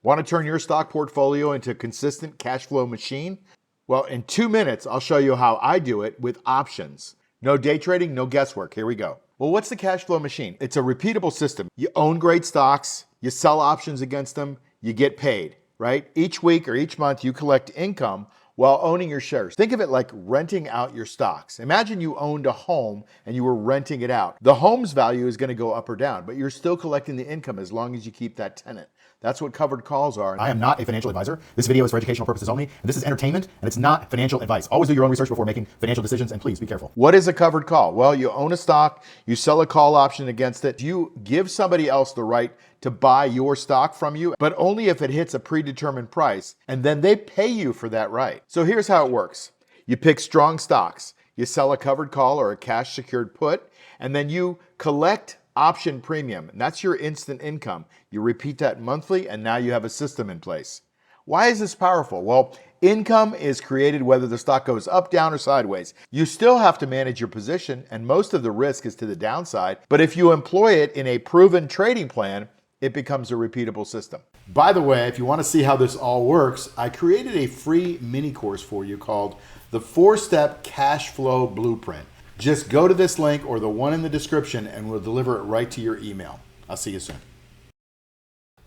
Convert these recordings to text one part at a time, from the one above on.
Want to turn your stock portfolio into a consistent cash flow machine? Well, in 2 minutes, I'll show you how I do it with options. No day trading, no guesswork. Here we go. Well, what's the cash flow machine? It's a repeatable system. You own great stocks, you sell options against them, you get paid, right? Each week or each month, you collect income while owning your shares. Think of it like renting out your stocks. Imagine you owned a home and you were renting it out. The home's value is going to go up or down, but you're still collecting the income as long as you keep that tenant. That's what covered calls are. I am not a financial advisor. This video is for educational purposes only, and this is entertainment, and it's not financial advice. Always do your own research before making financial decisions, and please be careful. What is a covered call? Well, you own a stock, you sell a call option against it. You give somebody else the right to buy your stock from you, but only if it hits a predetermined price, and then they pay you for that right. So here's how it works. You pick strong stocks, you sell a covered call or a cash secured put, and then you collect option premium, and that's your instant income. You repeat that monthly, and now you have a system in place. Why is this powerful? Well, income is created whether the stock goes up, down, or sideways. You still have to manage your position, and most of the risk is to the downside, but if you employ it in a proven trading plan, it becomes a repeatable system. By the way, if you want to see how this all works, I created a free mini course for you called the 4-Step Cash Flow Blueprint. Just go to this link or the one in the description and we'll deliver it right to your email. I'll see you soon.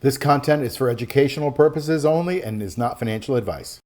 This content is for educational purposes only and is not financial advice.